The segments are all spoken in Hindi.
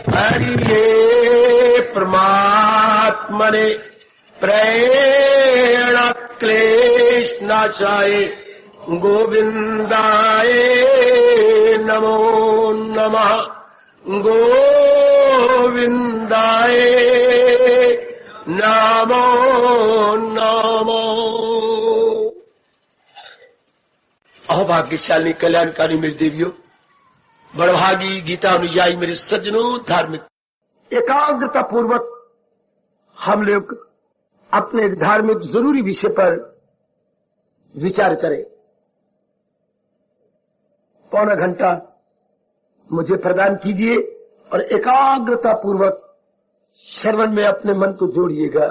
हरिये परमात्मने प्रेण क्लेश नाशाय गोविंदाय नमो नमः। गोविंदाय नमो नमो। अभाग्यशाली कल्याणकारी मेरी देवियों, बड़भागी गीता अनुयायी मेरे सज्जनों, धार्मिक एकाग्रता पूर्वक हम लोग अपने धार्मिक जरूरी विषय पर विचार करें। पौना घंटा मुझे प्रदान कीजिए और एकाग्रता पूर्वक श्रवण में अपने मन को जोड़िएगा।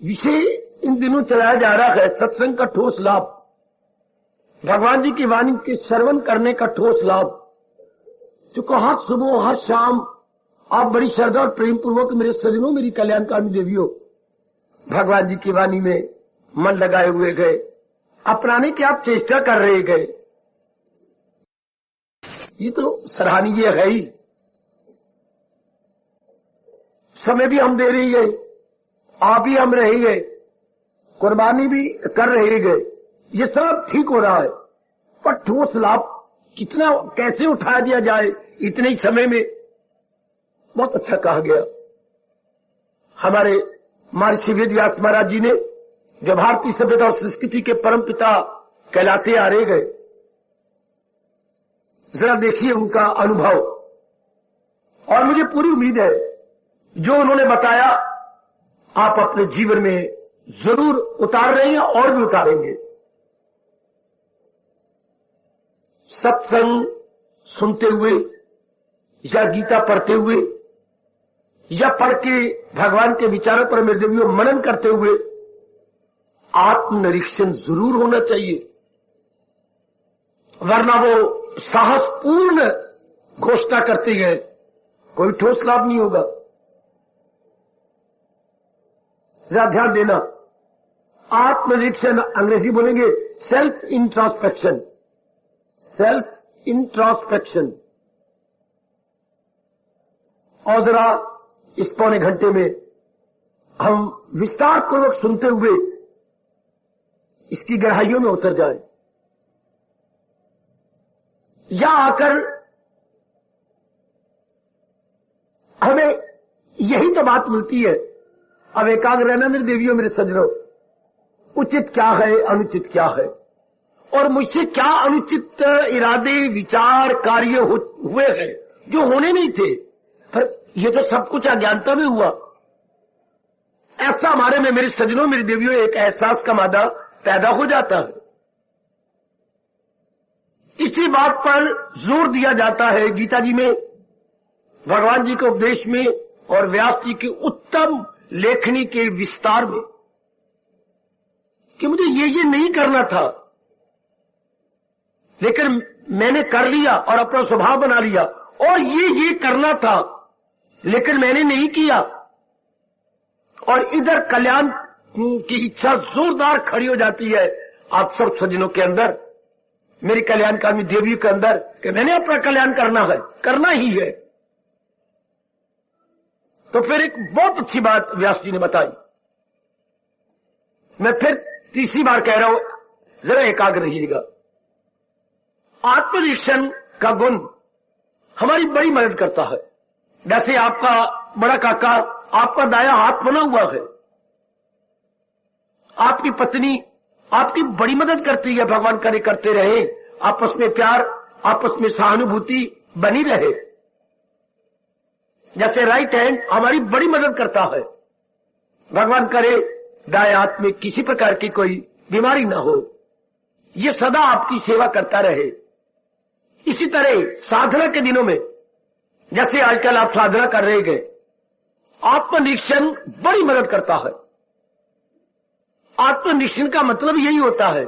विषय इन दिनों चलाया जा रहा है सत्संग का ठोस लाभ, भगवान जी की वाणी के श्रवण करने का ठोस लाभ। चूंकि हर सुबह हर शाम आप बड़ी श्रद्धा और प्रेम पूर्वक मेरे सज्जनों, मेरी कल्याणकारी देवियों, भगवान जी की वाणी में मन लगाए हुए गए, अपनाने की आप चेष्टा कर रहे गए। ये तो सराहनीय है ही। समय भी हम दे रही गए, आप ही हम रहे गए, कुर्बानी भी कर रहे गए, ये सब ठीक हो रहा है। पर ठोस लाभ कितना कैसे उठा दिया जाए इतने ही समय में, बहुत अच्छा कहा गया। हमारे महर्षि वेदव्यास महाराज जी ने, जो भारतीय सभ्यता और संस्कृति के परम पिता कहलाते आ रहे गए, जरा देखिए उनका अनुभव। और मुझे पूरी उम्मीद है जो उन्होंने बताया आप अपने जीवन में जरूर उतार रहे हैं और भी उतारेंगे। सत्संग सुनते हुए या गीता पढ़ते हुए या पढ़ के भगवान के विचारों पर मेरे देवियों मनन करते हुए आत्मनिरीक्षण जरूर होना चाहिए, वरना वो साहसपूर्ण घोषणा करते हैं, कोई ठोस लाभ नहीं होगा। जरा ध्यान देना, आत्मनिरीक्षण अंग्रेजी बोलेंगे सेल्फ इंट्रोस्पेक्शन, सेल्फ इंट्रोस्पेक्शन। और जरा इस पौने घंटे में हम विस्तार पूर्वक सुनते हुए इसकी गहराइयों में उतर जाएं, या आकर हमें यही तो बात मिलती है। अब एकाग्र रहना मेरे देवियों, मेरे सज्जनों, उचित क्या है, अनुचित क्या है, और मुझसे क्या अनुचित इरादे विचार कार्य हुए हैं जो होने नहीं थे, पर ये तो सब कुछ अज्ञानता में हुआ। ऐसा हमारे में मेरे सज्जनों, मेरी देवियों, एक एहसास का मादा पैदा हो जाता है। इसी बात पर जोर दिया जाता है गीता जी में, भगवान जी के उपदेश में और व्यास जी की उत्तम लेखनी के विस्तार में, कि मुझे ये नहीं करना था, लेकिन मैंने कर लिया और अपना स्वभाव बना लिया, और ये करना था लेकिन मैंने नहीं किया, और इधर कल्याण की इच्छा जोरदार खड़ी हो जाती है आप सब सज्जनों के अंदर, मेरी कल्याणकारी देवियों के अंदर, कि मैंने अपना कल्याण करना है, करना ही है। तो फिर एक बहुत अच्छी बात व्यास जी ने बताई। मैं फिर तीसरी बार कह रहा हूं, जरा एकाग्र रहिएगा। आत्मनिरीक्षण का गुण हमारी बड़ी मदद करता है। जैसे आपका बड़ा काका आपका दाया हाथ बना हुआ है, आपकी पत्नी आपकी बड़ी मदद करती है, भगवान करे करते रहे, आपस में प्यार, आपस में सहानुभूति बनी रहे। जैसे राइट हैंड हमारी बड़ी मदद करता है, भगवान करे दाएं हाथ में किसी प्रकार की कोई बीमारी ना हो, ये सदा आपकी सेवा करता रहे। इसी तरह साधना के दिनों में, जैसे आजकल आप साधना कर रहे गए, आत्मनिरीक्षण बड़ी मदद करता है। आत्मनिरीक्षण का मतलब यही होता है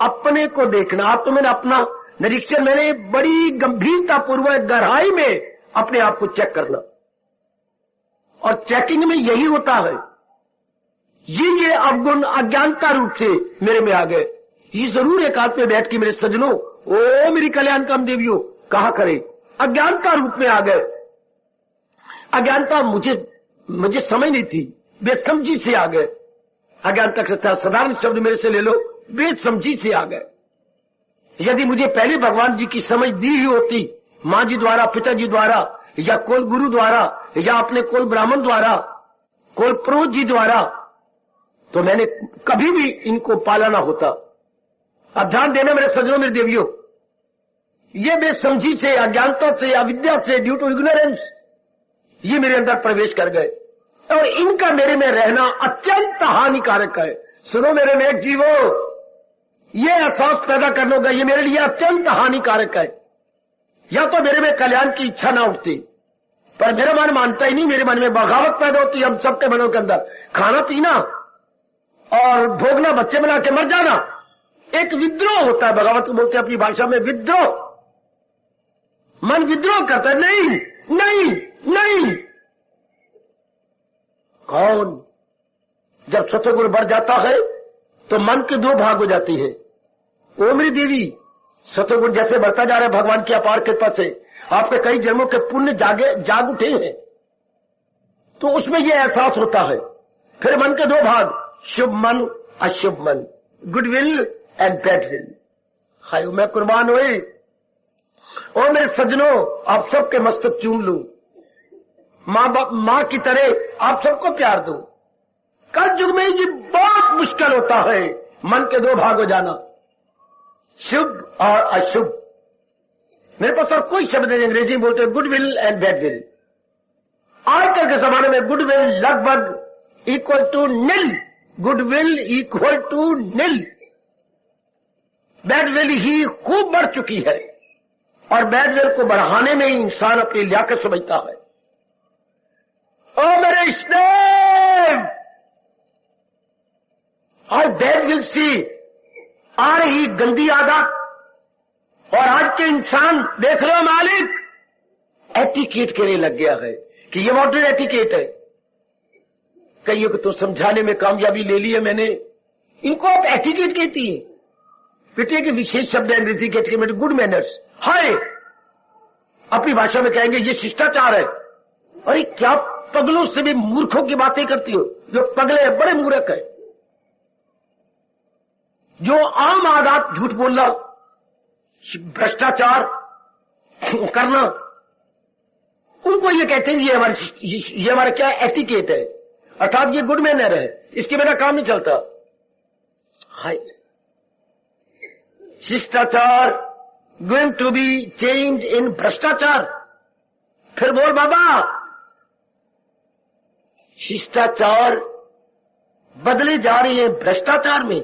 अपने को देखना। आप तो मैंने अपना निरीक्षण, मैंने बड़ी गंभीरता पूर्वक गहराई में अपने आप को चेक करना, और चेकिंग में यही होता है ये अवगुण अज्ञानता रूप से मेरे में आ गए, ये जरूर एकांत में बैठ के मेरे सज्जनों, ओ मेरी कल्याणकाम देवियों, कहा करे। अज्ञानता रूप में आ गए। अज्ञानता मुझे समझ नहीं थी, बेसमझी से आ गए। अज्ञानता का साधारण शब्द मेरे से ले लो, बेसमझी से आ गए। यदि मुझे पहले भगवान जी की समझ दी ही होती, मां जी द्वारा, पिताजी द्वारा, या कोई गुरु द्वारा, या अपने कोई ब्राह्मण द्वारा, कोई पुरोहित जी द्वारा, तो मैंने कभी भी इनको पाला ना होता। अब ध्यान देना मेरे सज्जनों, मेरे देवियों, ये बेसमझी से, अज्ञानता से, अविद्या से, ड्यू टू इग्नोरेंस, ये मेरे अंदर प्रवेश कर गए और इनका मेरे में रहना अत्यंत हानिकारक है। सुनो मेरे नेक जीवो, ये एहसास पैदा करना होगा, ये मेरे लिए अत्यंत हानिकारक है। या तो मेरे में कल्याण की इच्छा ना उठती, पर मेरा मन मानता ही नहीं, मेरे मन में बगावत पैदा होती है। हम सबके मनों के अंदर खाना पीना और भोगना, बच्चे बना के मर जाना, एक विद्रोह होता है। बगावत को बोलते हैं अपनी भाषा में विद्रोह। मन विद्रोह करता है, नहीं नहीं नहीं। कौन? जब सतोगुण बढ़ जाता है तो मन के दो भाग हो जाती है। ओ मेरी देवी, सतोगुण जैसे बढ़ता जा रहा है भगवान की अपार कृपा से, आपके कई जन्मों के पुण्य जाग उठे हैं, तो उसमें यह एहसास होता है। फिर मन के दो भाग, शुभ मन, अशुभ मन, गुडविल एंड बैडविल। हाय मैं कुर्बान हुई। और मेरे सज्जनों, आप सबके मस्तक चूम लूं, मां की तरह आप सबको प्यार दूं। कल युग में ये बहुत मुश्किल होता है, मन के दो भाग हो जाना, शुभ और अशुभ। मेरे पास और कोई शब्द नहीं, अंग्रेजी में बोलते हैं गुडविल एंड बैडविल। आजकल के जमाने में गुडविल लगभग equal to nil, goodwill equal to nil. Badwill ही खूब बढ़ चुकी है और बैडविल को बढ़ाने में ही इंसान अपनी लियाकत समझता है। ओ मेरे स्नेह, और बैडविल से आ रही गंदी आदत, और आज के इंसान देख रहे हो मालिक, एटिकेट के लिए लग गया है कि ये मॉडर्न एटिकेट है। कईयों को तो समझाने में कामयाबी ले ली है मैंने, इनको आप एटिकेट कहती हैं। पिटे के विशेष शब्द है अंग्रेजी के एटिकेट, गुड मैनर्स। हाय, अपनी भाषा में कहेंगे ये शिष्टाचार है। अरे क्या पगलों से भी मूर्खों की बातें करती हो? जो पगले है बड़े मूर्ख है। जो आम आदत, झूठ बोलना, भ्रष्टाचार करना, उनको ये कहते हैं ये हमारा क्या एटिकेट है, अर्थात ये गुड मैनर है, इसके बिना काम नहीं चलता। हाय, शिष्टाचार going to be change in भ्रष्टाचार। फिर बोल बाबा, शिष्टाचार बदले जा रही है भ्रष्टाचार में।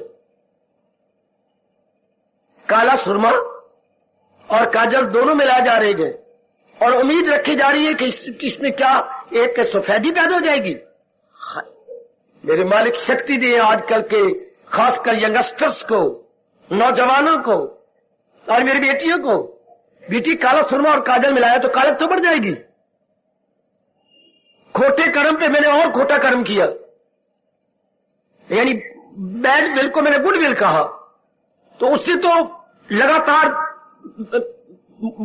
काला सुरमा और काजल दोनों मिलाए जा रहे हैं और उम्मीद रखी जा रही है कि इसमें क्या एक सफेदी पैदा हो जाएगी। मेरे मालिक शक्ति दिए आजकल के खासकर यंगस्टर्स को, नौजवानों को और मेरी बेटियों को। बेटी काला सुरमा और काजल मिलाया तो कालक तो बढ़ जाएगी। खोटे कर्म पे मैंने और खोटा कर्म किया, यानी बैड विल को मैंने गुड विल कहा, तो उससे तो लगातार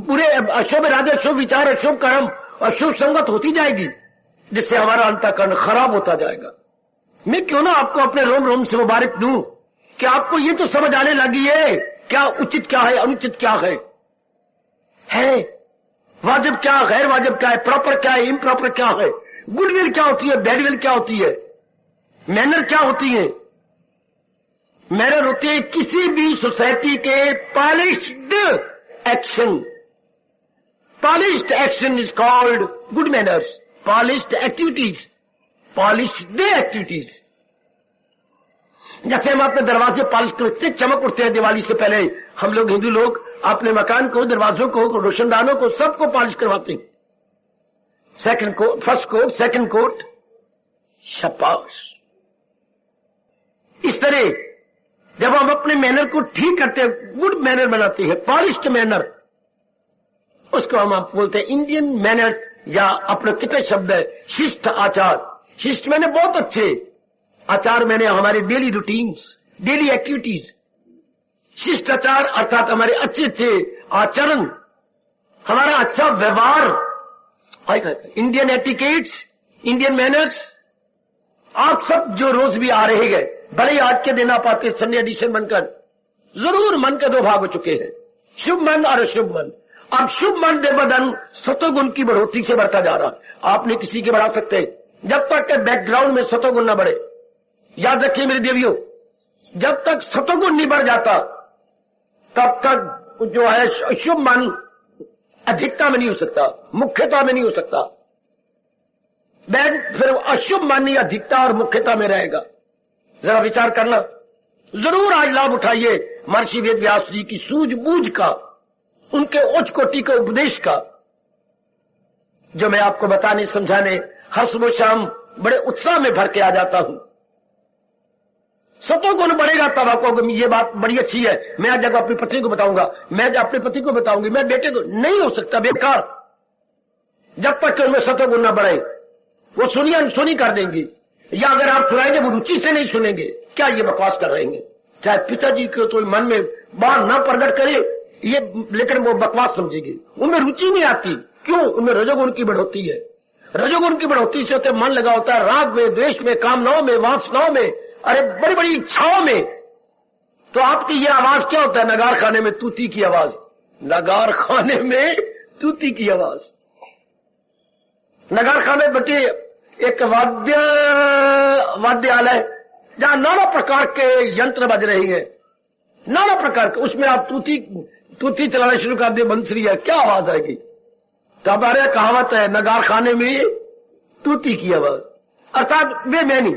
पूरे अशुभ इरादे, शुभ विचार, अशुभ कर्म और शुभ संगत होती जाएगी, जिससे हमारा अंतःकरण खराब होता जाएगा। मैं क्यों ना आपको अपने रोम रोम से मुबारक दूं कि आपको ये तो समझ आने लगी है क्या उचित क्या है, अनुचित क्या है वाजिब क्या, गैर वाजिब क्या है, प्रॉपर क्या है, इम्प्रॉपर क्या है, गुडविल क्या होती है, बैडविल क्या होती है, मैनर क्या होती है। मैनर होती है किसी भी सोसाइटी के polished action. Polished action is called good manners, polished activities, polished activities. जैसे हम अपने दरवाजे पॉलिश करते, चमक उठते हैं दिवाली से पहले, हम लोग हिंदू लोग अपने मकान को, दरवाजों को, रोशनदानों को, सबको पॉलिश करवाते हैं। Second coat, first coat, second coat, शाबाश। इस तरह जब हम अपने मैनर को ठीक करते हैं, गुड मैनर बनाते हैं, पॉलिश्ड मैनर, उसको हम आप बोलते हैं इंडियन मैनर्स, या अपना कितने शब्द है शिष्ट आचार। शिष्ट मैंने बहुत अच्छे, आचार मैंने हमारे डेली रूटीन्स, डेली एक्टिविटीज, शिष्टाचार अर्थात हमारे अच्छे अच्छे आचरण, हमारा अच्छा व्यवहार, इंडियन एटिकेट्स, इंडियन मैनर्स, आप सब जो रोज भी आ रहे हैं, भले ही आज के दिन आप आते संडे एडिशन बनकर, जरूर मन के दो भाग हो चुके हैं, शुभ मन और अशुभ मन। अब शुभ मन देवदन सतोगुण की बढ़ोतरी से बढ़ता जा रहा। आपने किसी के बढ़ा सकते जब तक के बैकग्राउंड में सतोगुण न बढ़े। याद रखिए मेरे देवियों, जब तक सतोगुण नहीं बढ़ जाता तब तक जो है शुभ मन अधिकता में नहीं हो सकता, मुख्यता में नहीं हो सकता। फिर अशुभ मन ही अधिकता और मुख्यता में रहेगा। जरा विचार करना, जरूर आज लाभ उठाइए महर्षि वेद व्यास जी की सूझबूझ का, उनके उच्च कोटि के उपदेश का, जो मैं आपको बताने समझाने हर सुबह शाम बड़े उत्साह में भर के आ जाता हूं। सतोगुण बढ़ेगा तब आपको ये बात बड़ी अच्छी है। मैं आज अपनी पत्नी को बताऊंगा, मैं अपने पति को बताऊंगी, मैं बेटे को, नहीं हो सकता, बेकार। जब तक कि उनमें सतोगुण न बढ़े वो सुनी अनसुनी कर देंगी, या अगर आप सुनाएंगे वो रुचि से नहीं सुनेंगे। क्या ये बकवास कर रहे हैं? चाहे पिताजी को तो मन में बात न प्रकट करे ये, लेकिन वो बकवास समझेगी, उनमें रुचि नहीं आती। क्यों? उनमें रजोगुण की बढ़ोतरी है। रजोगुण की बढ़ोतरी से होते मन लगा होता है राग में, द्वेष में, कामनाओं में, वासनाओं में, अरे बड़ी बड़ी इच्छाओं में। तो आपकी ये आवाज क्या होता है? नगार खाने में तूती की आवाज, नगार खाने में तूती की आवाज। नगार खाने बेटे एक वाद्यालय जहां नाना प्रकार के यंत्र बज रही है, नाना प्रकार के, उसमें आप तूती चलाना शुरू कर दे, बंसरी है, क्या आवाज आएगी? तो हमारे कहावत है नगार खाने में तूती की आवाज, अर्थात बेमैनी।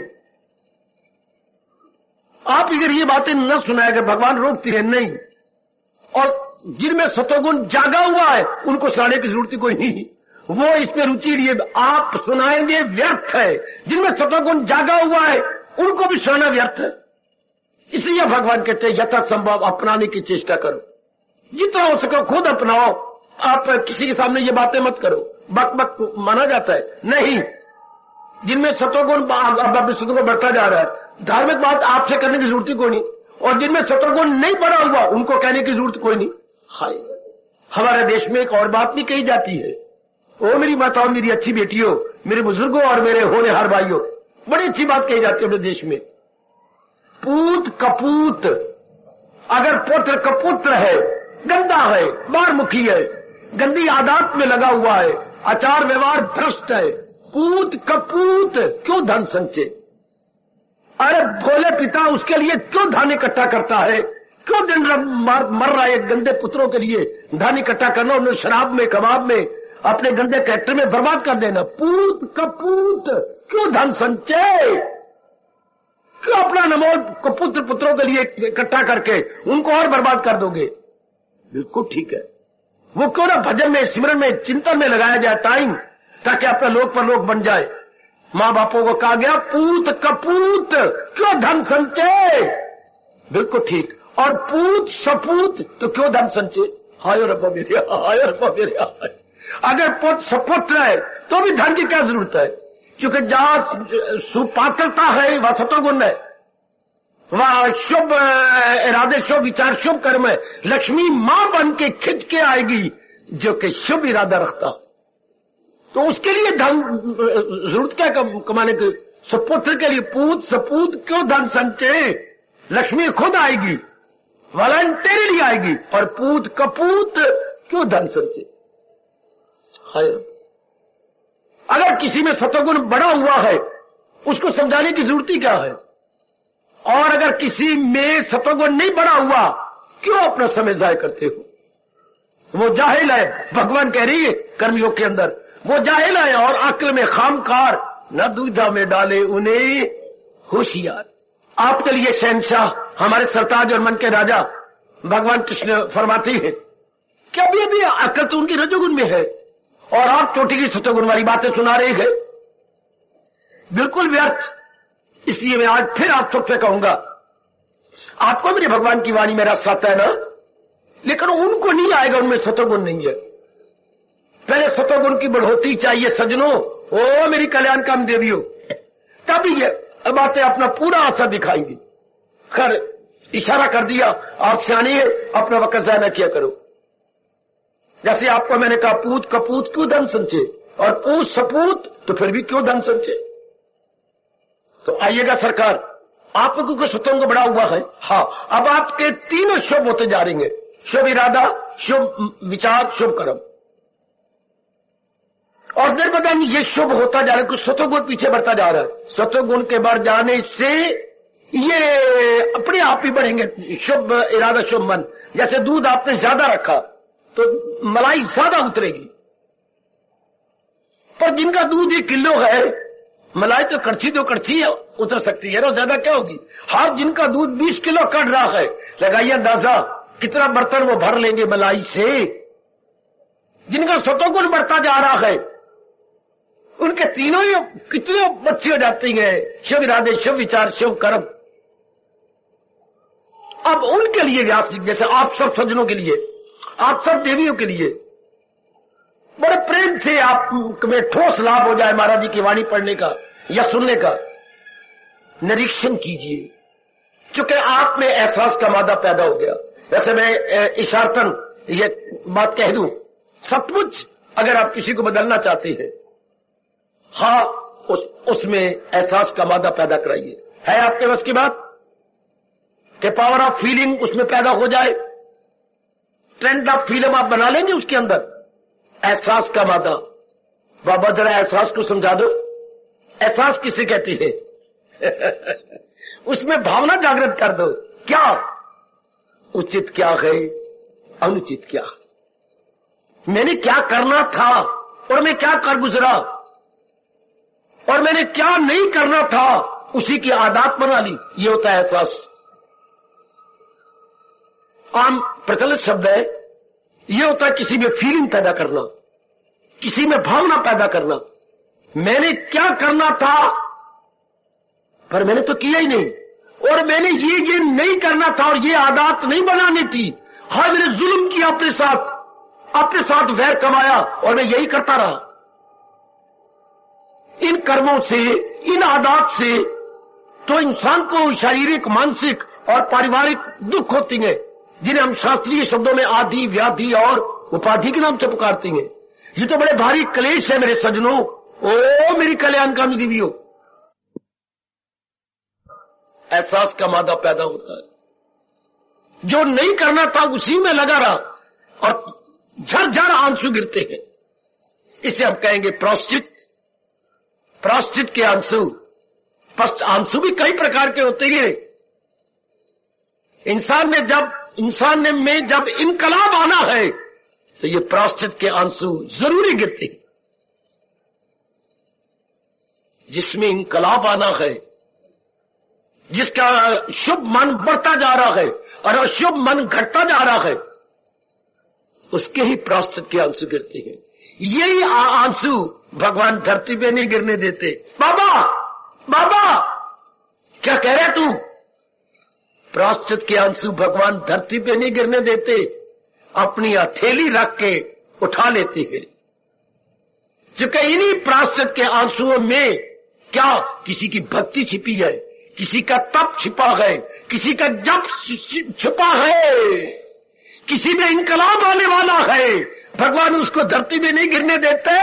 आप अगर ये बातें न सुनाएगा भगवान रोकती है नहीं। और जिनमें सतोगुण जागा हुआ है उनको सुनाने की जरूरत कोई नहीं, वो इसमें रुचि लिए आप सुनाएंगे व्यर्थ है। जिनमें सतोगुण जागा हुआ है उनको भी सुनाना व्यर्थ है। इसलिए भगवान कहते हैं यथासंभव अपनाने की चेष्टा करो, जितना हो सके खुद अपनाओ। आप किसी के सामने ये बातें मत करो, बक बक माना जाता है नहीं। जिनमें सतोगुण सतोगुण बढ़ता जा रहा है, धार्मिक बात आपसे करने की जरूरत कोई नहीं, और जिनमें सतोगुण नहीं बढ़ा हुआ उनको कहने की जरूरत कोई नहीं। हाय, हमारे देश में एक और बात भी कही जाती है। ओ मेरी माताओं, मेरी अच्छी बेटियों, मेरे बुजुर्गों और मेरे होनहार भाइयों, बड़ी अच्छी बात कही जाती है अपने देश में। पूत कपूत, अगर पुत्र कपुत्र है, गंदा है, बारमुखी है, गंदी आदत में लगा हुआ है, आचार व्यवहार भ्रष्ट है, पूत कपूत, क्यों धन संचय? अरे भोले पिता उसके लिए क्यों धन इकट्ठा करता है? क्यों दिन मर रहा है गंदे पुत्रों के लिए धन इकट्ठा करना, उन्हें शराब में, कबाब में, अपने गंदे कैरेक्टर में बर्बाद कर देना। पूत कपूत, क्यों धन संचय? क्यों अपना नमोल कपुत्र पुत्रों के लिए इकट्ठा करके उनको और बर्बाद कर दोगे? बिल्कुल ठीक है, वो क्यों ना भजन में, सिमरन में, चिंतन में लगाया जाए टाइम, ताकि अपना लोक पर लोक बन जाए। माँ बापों को कहा गया पूत कपूत, क्यों धन संचय? बिल्कुल ठीक। और पूत सपूत, तो क्यों धन संचय? हाय रब्बा मेरे, हाय रब्बा मेरे, हाय। अगर पुत्र सपुत्र है तो भी धन की क्या जरूरत है? क्योंकि जहां सुपात्रता है वह सतोगुण है, वह शुभ इरादे, शुभ विचार, शुभ कर्म है। लक्ष्मी मां बन के खिंच के आएगी जो कि शुभ इरादा रखता, तो उसके लिए धन जरूरत क्या कमाने की? सपुत्र के लिए पूत सपूत, क्यों धन संचय? लक्ष्मी खुद आएगी, वॉलंटरीली आएगी। और पूत कपूत, क्यों धन संचय? अगर किसी में सतोगुण बढ़ा हुआ है उसको समझाने की जरूरत ही क्या है? और अगर किसी में सतोगुण नहीं बढ़ा हुआ, क्यों अपना समय जाया करते हो? वो जाहिल है, भगवान कह रही है कर्मयोग के अंदर, वो जाहिल है और अक्ल में खामकार, न दुविधा में डाले उन्हें होशियार। आपके लिए शहंशाह, हमारे सरताज और मन के राजा भगवान कृष्ण फरमाते हैं कि अभी अक्ल तो उनकी रजोगुण में है और आप चोटी की सतोगुण वाली बातें सुना रहे हैं, बिल्कुल व्यर्थ। इसलिए मैं आज फिर आप सबसे कहूंगा, आपको मेरे भगवान की वाणी में रस आता है ना, लेकिन उनको नहीं आएगा, उनमें सतोगुण नहीं है। पहले सतोगुण की बढ़ोतरी चाहिए सजनों, ओ मेरी कल्याणकाम देवियों, तभी ये बातें अपना पूरा असर दिखाएंगी। खैर इशारा कर दिया, आप सियानी है, अपना वक्त ज़ाया न किया करो। जैसे आपको मैंने कहा पूत कपूत क्यों धन संचे, और पूत सपूत तो फिर भी क्यों धन संचे। तो आइएगा सरकार, आपको कुछ सतों बड़ा हुआ है। हाँ, अब आपके तीनों शुभ होते जा रहे हैं, शुभ इरादा, शुभ विचार, शुभ कर्म। और देर बदन ये शुभ होता जा रहा है, कुछ सतोगुण पीछे बढ़ता जा रहा है। सतोगुण के बढ़ जाने से ये अपने आप ही बढ़ेंगे शुभ इरादा, शुभ मन। जैसे दूध आपने ज्यादा रखा तो मलाई ज्यादा उतरेगी, पर जिनका दूध 1 किलो है, मलाई तो कड़छी 2 कड़छी उतर सकती है, और ज्यादा क्या होगी। हर जिनका दूध 20 किलो कट रहा है, लगाइए अंदाजा कितना बर्तन वो भर लेंगे मलाई से। जिनका सतोगुण बढ़ता जा रहा है, उनके तीनों ही कितने अच्छे हो जाते हैं, शुभ इरादे, शुभ विचार, शुभ कर्म। अब उनके लिए व्यास जी, जैसे आप सब सज्जनों के लिए, आप सब देवियों के लिए बड़े प्रेम से आप में ठोस लाभ हो जाए महाराज जी की वाणी पढ़ने का या सुनने का, निरीक्षण कीजिए। चूंकि आप में एहसास का मादा पैदा हो गया। वैसे मैं इशारतन ये बात कह दूं, सचमुच अगर आप किसी को बदलना चाहते हैं, हाँ, उसमें एहसास का मादा पैदा कराइए। है आपके बस की बात कि पावर ऑफ फीलिंग उसमें पैदा हो जाए, ट्रेंड ऑफ फीलिंग आप बना लेंगे उसके अंदर, एहसास का मादा। बाबा जरा एहसास को समझा दो, एहसास किसे कहती है? उसमें भावना जागृत कर दो। क्या उचित, क्या है अनुचित, क्या मैंने क्या करना था और मैं क्या कर गुजरा, और मैंने क्या नहीं करना था उसी की आदत बना ली। ये होता है एहसास। आम प्रचलित शब्द है, ये होता है किसी में फीलिंग पैदा करना, किसी में भावना पैदा करना। मैंने क्या करना था पर मैंने तो किया ही नहीं, और मैंने ये नहीं करना था और ये आदत नहीं बनानी थी। हाँ, मैंने जुल्म किया अपने साथ वैर कमाया और मैं यही करता रहा। इन कर्मों से, इन आदत से तो इंसान को शारीरिक, मानसिक और पारिवारिक दुख होती है, जिन्हें हम शास्त्रीय शब्दों में आदि, व्याधि और उपाधि के नाम से पुकारते हैं। ये तो बड़े भारी क्लेश है मेरे सज्जनों। ओ मेरी कल्याणकामी देवियों, एहसास का मादा पैदा होता है। जो नहीं करना था उसी में लगा रहा और झरझर आंसू गिरते हैं। इसे हम कहेंगे प्रायश्चित। प्रायश्चित के आंसू, आंसू भी कई प्रकार के होते हैं। इंसान में जब इनकलाब आना है तो ये प्रायश्चित के आंसू जरूरी गिरते हैं। जिसमें इनकलाब आना है, जिसका शुभ मन बढ़ता जा रहा है और अशुभ मन घटता जा रहा है, उसके ही प्रायश्चित के आंसू गिरते हैं। यही आंसू भगवान धरती पे नहीं गिरने देते। बाबा क्या कह रहे तू? प्रायश्चित के आंसू भगवान धरती पे नहीं गिरने देते, अपनी हथेली रख के उठा लेते हैं। चूंकि इन्हीं प्रायश्चित के आंसुओं में क्या किसी की भक्ति छिपी है, किसी का तप छिपा है, किसी का जप छिपा है, किसी में इनकलाब आने वाला है। भगवान उसको धरती में नहीं गिरने देते,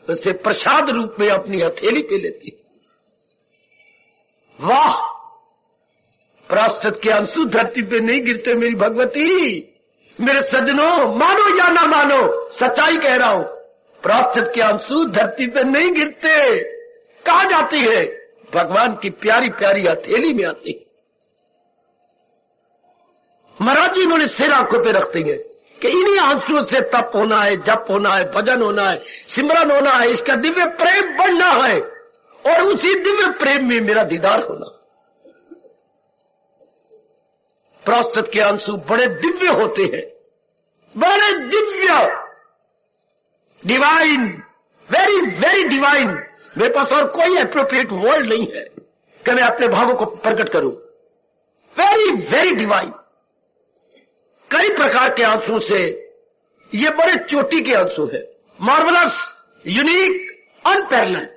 उसे प्रसाद रूप में अपनी हथेली पे लेती। वाह, प्रायश्चित के आंसू धरती पे नहीं गिरते मेरी भगवती। मेरे सज्जनों, मानो या ना मानो, सच्चाई कह रहा हूं, प्रायश्चित के आंसू धरती पे नहीं गिरते। कहां जाती है? भगवान की प्यारी प्यारी हथेली में आती है। महाराज जी इन्होंने सिर आंखों पे रखते हैं कि इन्हीं आंसुओं से तप होना है, जप होना है, भजन होना है, सिमरन होना है, इसका दिव्य प्रेम बढ़ना है और उसी दिव्य प्रेम में मेरा दीदार होना। प्रायश्चित के आंसू बड़े दिव्य होते हैं, बड़े Divya, divine, very very divine. मेरे पास और कोई एप्रोप्रिएट वर्ड नहीं है कि मैं अपने भावों को प्रकट करूं। Very very divine. कई प्रकार के आंसू से ये बड़े चोटी के आंसू है, मार्वलस, यूनिक, अनपैरेलल।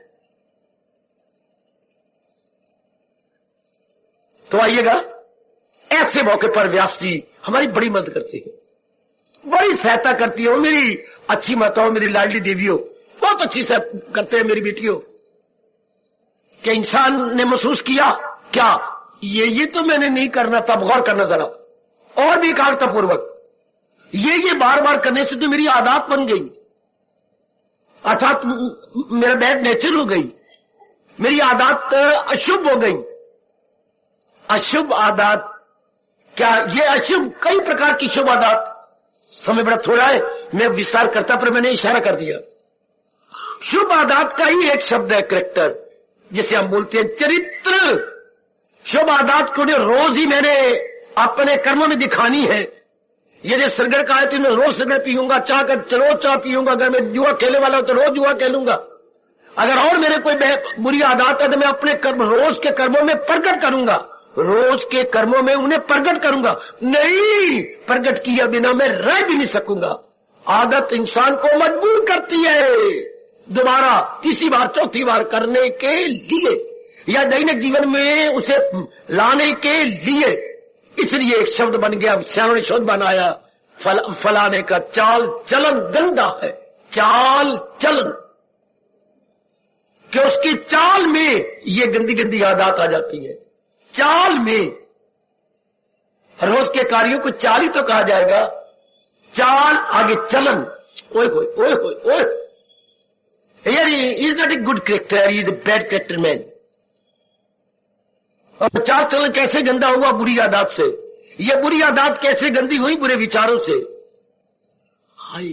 तो आइएगा, ऐसे मौके पर व्यास जी हमारी बड़ी मदद करते हैं, बड़ी सहायता करती है। मेरी अच्छी माताओं, मेरी लाडली देवियों बहुत अच्छी से करते हैं, मेरी बेटियों। कि इंसान ने महसूस किया क्या ये तो मैंने नहीं करना था, गौर करना जरा, और भी एकाग्रतापूर्वक। ये बार बार करने से तो मेरी आदत बन गई, अर्थात मेरा बैड नेचर हो गई, मेरी आदत अशुभ हो गई। अशुभ आदत क्या, ये अशुभ कई प्रकार की शुभ आदत, समय बड़ा थोड़ा है, मैं विस्तार करता पर मैंने इशारा कर दिया। शुभ आदत का ही एक शब्द है कैरेक्टर, जिसे हम बोलते हैं चरित्र। शुभ आदत को रोज ही मैंने अपने कर्मों में दिखानी है। यदि सरगर का है तो मैं रोज सरगर पीऊंगा, चाह कर रोज चाह पीऊंगा। अगर मैं जुआ खेलने वाला हूं तो रोज जुआ खेलूंगा। अगर और मेरे कोई बुरी आदत है तो मैं अपने कर्म रोज के कर्मों में प्रकट करूंगा, रोज के कर्मों में उन्हें प्रकट करूंगा। नहीं, प्रकट किए बिना मैं रह भी नहीं सकूंगा। आदत इंसान को मजबूर करती है दोबारा, तीसरी बार, चौथी बार करने के लिए या दैनिक जीवन में उसे लाने के लिए। इसलिए एक शब्द बन गया, सियानों ने शब्द बनाया, फलाने का चाल चलन गंदा है। चाल चलन, कि उसकी चाल में ये गंदी गंदी आदत आ जाती है। चाल में रोज के कार्यों को चाल ही तो कहा जाएगा। चाल आगे चलन, ओए होए ओए होए ओए, यार is not a good character, is a bad character man. और चाल चलन कैसे गंदा हुआ? बुरी आदत से। ये बुरी आदत कैसे गंदी हुई? बुरे विचारों से। हाय,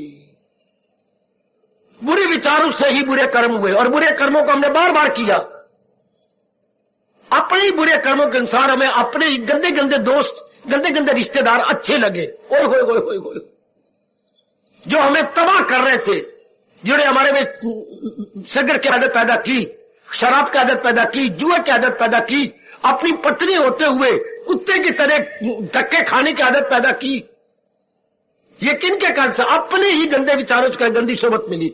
बुरे विचारों से ही बुरे कर्म हुए, और बुरे कर्मों को हमने बार बार किया। अपने ही बुरे कर्मों के अनुसार हमें अपने ही गंदे गंदे दोस्त, गंदे गंदे रिश्तेदार अच्छे लगे। ओए होए होए होए होए, जो हमें तबाह कर रहे थे, जिन्होंने हमारे में सिगरेट की आदत पैदा की, शराब की आदत पैदा की, जुए की आदत पैदा की, अपनी पत्नी होते हुए कुत्ते की तरह धक्के खाने की आदत पैदा की। ये किनके कारण से? अपने ही गंदे विचारों से गंदी सोबत मिली,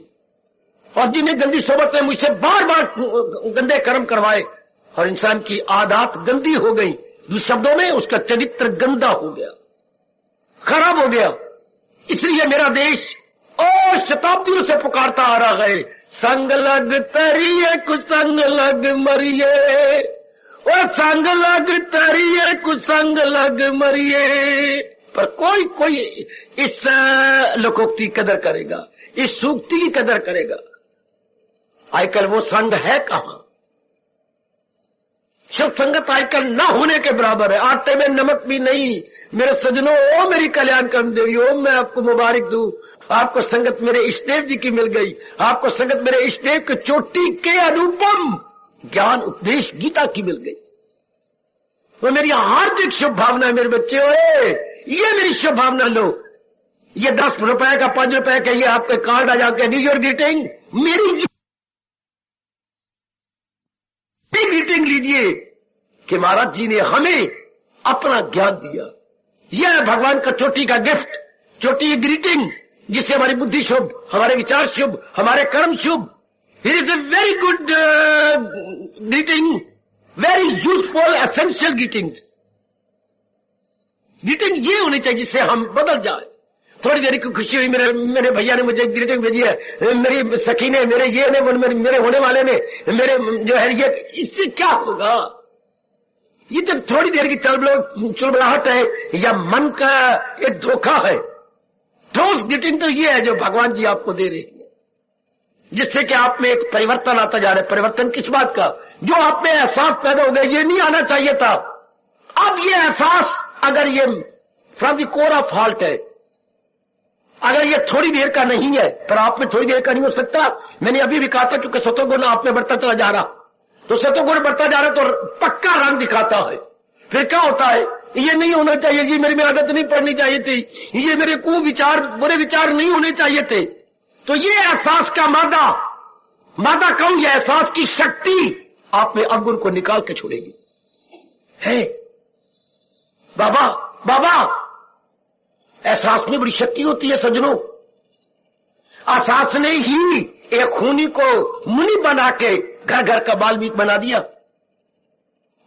और जिन्हें गंदी सोबत ने मुझसे बार बार गंदे कर्म करवाए, और इंसान की आदत गंदी हो गई। दूसरे शब्दों में उसका चरित्र गंदा हो गया, खराब हो गया। इसलिए मेरा देश और शताब्दियों से पुकारता आ रहा है, संग लग तरिए कुसंग लग मरिए, और संग लग तरिए कुसंग लग मरिए। पर कोई इस लोकोक्ति की कदर करेगा, इस सूक्ति की कदर करेगा। आजकल वो संग है कहां? शुभ संगत आजकल न होने के बराबर है, आटे में नमक भी नहीं। मेरे सजनों, ओ मेरी कल्याण कर्म देवियों, मैं आपको मुबारक दूं। आपको संगत मेरे इष्टदेव जी की मिल गई, आपको संगत मेरे इष्टदेव के चोटी के अनुपम ज्ञान उपदेश गीता की मिल गई। वो मेरी हार्दिक शुभ भावना है मेरे बच्चे। ये मेरी शुभ भावना लो। ये 10 रुपए का, 5 रुपए का, ये आपके कार्ड आ जाके न्यू ईयर ग्रीटिंग, मेरी ग्रीटिंग लीजिए कि महाराज जी ने हमें अपना ज्ञान दिया। यह है भगवान का चोटी का गिफ्ट, चोटी की ग्रीटिंग, जिससे हमारी बुद्धि शुभ, हमारे विचार शुभ, हमारे कर्म शुभ। It is a very good greeting, very useful essential greeting. Greeting ये होनी चाहिए जिससे हम बदल जाए। थोड़ी देर की खुशी हुई, मेरे भैया ने मुझे ग्रीटिंग भेजी है, मेरी सखी ने, मेरे ये ने, मेरे होने वाले ने, मेरे जो है ये, इससे क्या होगा? ये तो थोड़ी देर की चुलबुलाहट है या मन का एक धोखा है। ठोस ग्रीटिंग तो ये है जो भगवान जी आपको दे रहे हैं, जिससे कि आप में एक परिवर्तन आता जा रहा है। परिवर्तन किस बात का? जो आप में एहसास पैदा हो गया, ये नहीं आना चाहिए था। अब ये एहसास अगर ये from the core of heart है, अगर ये थोड़ी देर का नहीं है, पर आप में थोड़ी देर का नहीं हो सकता। मैंने अभी भी कहा था क्योंकि सतोगुण आप में बढ़ता चला जा रहा, तो सतोगुण बढ़ता जा रहा तो पक्का रंग दिखाता है। फिर क्या होता है? ये नहीं होना चाहिए, ये मेरी में आदत नहीं पड़नी चाहिए थी, ये मेरे कुविचार, बुरे विचार नहीं होने चाहिए थे। तो ये एहसास का मादा कहूं, यह एहसास की शक्ति आप में अवगुण को निकाल के छोड़ेगी। है बाबा, एहसास में बड़ी शक्ति होती है सज्जनों। एहसास ने ही एक खूनी को मुनि बना के घर घर का बाल्मीक बना दिया।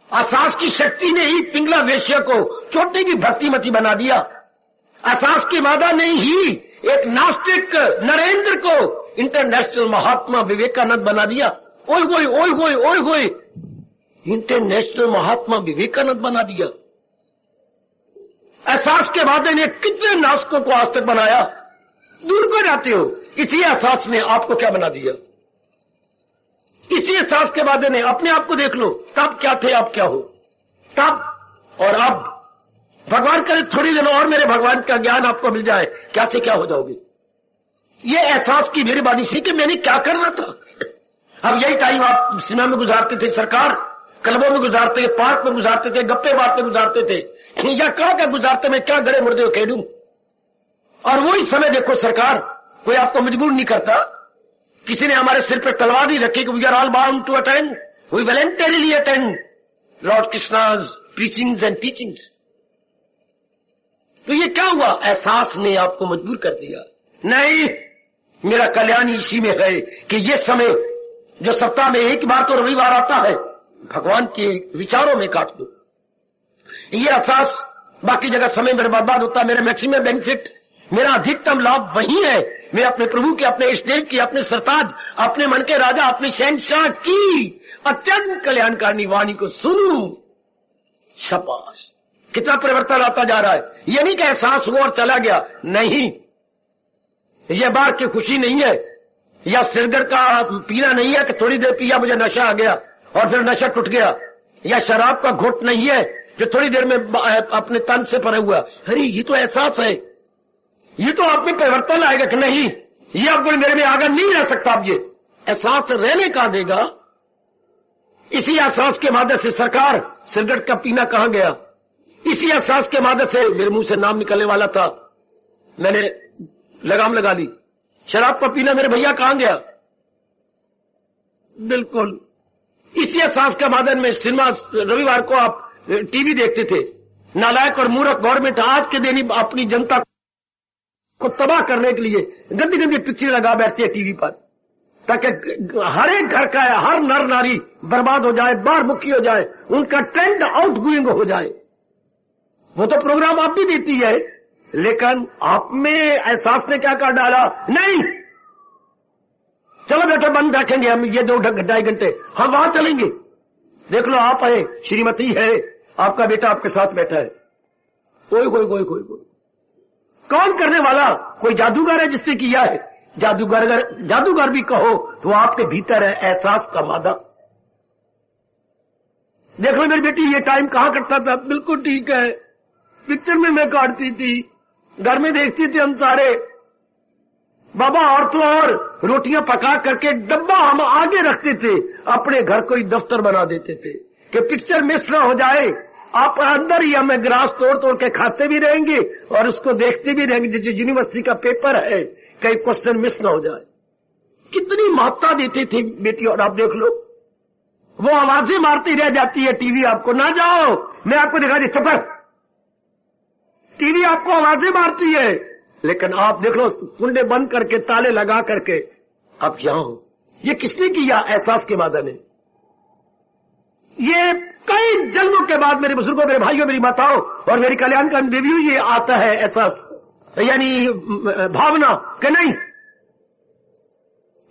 एहसास की शक्ति ने ही पिंगला वेश्या को चोटी की भक्तिमती बना दिया। एहसास की मादा ने ही एक नास्तिक नरेंद्र को इंटरनेशनल महात्मा विवेकानंद बना दिया। ओए होए ओए होए ओए होए, इंटरनेशनल महात्मा विवेकानंद बना दिया। एहसास के वादे ने कितने नास्तिकों को आज तक बनाया। दूर को जाते हो, इसी एहसास ने आपको क्या बना दिया। इसी एहसास के वादे ने अपने आप को देख लो, तब क्या थे अब क्या हो, तब और अब। भगवान करे थोड़ी देर और मेरे भगवान का ज्ञान आपको मिल जाए, क्या से क्या हो जाओगे। ये एहसास की मेरी बात इसी कि मैंने क्या करना था। अब यही टाइम आप सिनेमा में गुजारते थे, सरकार क्लबों में गुजारते थे, पार्क में गुजारते थे, गप्पे बातें गुजारते थे, या क्या गुजारते, मैं क्या गड़े मुर्दे कह दूं। और वही समय देखो सरकार, कोई आपको मजबूर नहीं करता। किसी ने हमारे सिर पर तलवार नहीं रखी कि we are all bound to attend, we voluntarily attend lord Krishna's preachings and teachings. तो ये क्या हुआ, एहसास ने आपको मजबूर कर दिया। नहीं, मेरा कल्याण इसी में है कि ये समय जो सप्ताह में एक बार तो रविवार आता है, भगवान के विचारों में काट दो। ये एहसास, बाकी जगह समय मेरा बर्बाद होता है, मेरा मैक्सिमम बेनिफिट, मेरा अधिकतम लाभ वही है। मैं अपने प्रभु के, अपने इष्टदेव की, अपने सरताज, अपने मन के राजा, अपने शहंशाह की अत्यंत कल्याणकारिणी वाणी को सुनूं। शाबाश, कितना परिवर्तन आता जा रहा है। ये नहीं कि एहसास हुआ और चला गया, नहीं। ये बार की खुशी नहीं है, या सिरदर्द का पीना नहीं है कि थोड़ी देर पिया मुझे नशा आ गया और फिर नशा टूट गया, या शराब का घुट नहीं है जो थोड़ी देर में अपने तन से परे हुआ। अरे ये तो एहसास है, ये तो आप में परिवर्तन आएगा कि नहीं, ये अब कोई मेरे में आगे नहीं रह सकता। अब ये एहसास रहने का देगा। इसी एहसास के माध्यम से सरकार सिगरेट का पीना कहां गया, इसी एहसास के माध्यम से मेरे मुंह से नाम निकलने वाला था, मैंने लगाम लगा ली। शराब का पीना मेरे भैया कहां गया, बिल्कुल इसी एहसास के माध्यम में सिनेमा, रविवार को आप टीवी देखते थे। नालायक और मूर्ख गवर्नमेंट आज के दिन अपनी जनता को तबाह करने के लिए गंदी गंदी पिक्चर लगा बैठती है टीवी पर, ताकि हर एक घर का हर नर नारी बर्बाद हो जाए, बाहर मुखी हो जाए, उनका ट्रेंड आउट गोइंग हो जाए। वो तो प्रोग्राम आप भी देती है, लेकिन आप में एहसास ने क्या कर डाला, नहीं चलो बेटा बंद रखेंगे हम ये 2-2.5 घंटे, हम वहां चलेंगे। देख लो आप है, श्रीमती है, आपका बेटा आपके साथ बैठा है। कोई कौन करने वाला, कोई जादूगर है जिसने किया है। जादूगर भी कहो तो आपके भीतर है एहसास का मादा। देख लो मेरी बेटी ये टाइम कहां कटता था, बिल्कुल ठीक है, पिक्चर में मैं काटती थी, घर में देखती थी हम सारे, बाबा और तो और रोटियां पका करके डब्बा हम आगे रखते थे, अपने घर को ही दफ्तर बना देते थे कि पिक्चर मिस ना हो जाए। आप अंदर ही हमें ग्रास तोड़ तोड़ के खाते भी रहेंगे और उसको देखते भी रहेंगे, जैसे यूनिवर्सिटी का पेपर है, कई क्वेश्चन मिस ना हो जाए। कितनी महत्ता देती थी बेटी, और आप देख लो वो आवाजें मारती रह जाती है टीवी आपको, ना जाओ मैं आपको दिखा दी, चुप, टीवी आपको आवाजें मारती है, लेकिन आप देख लो कुंडे बंद करके ताले लगा करके आप यहां हो। ये किसने किया, एहसास के मादा ने। ये कई जन्मों के बाद मेरे बुजुर्गों, मेरे भाइयों, मेरी माताओं और मेरी कल्याणकारिणी देवियों ये आता है एहसास, यानी भावना कि नहीं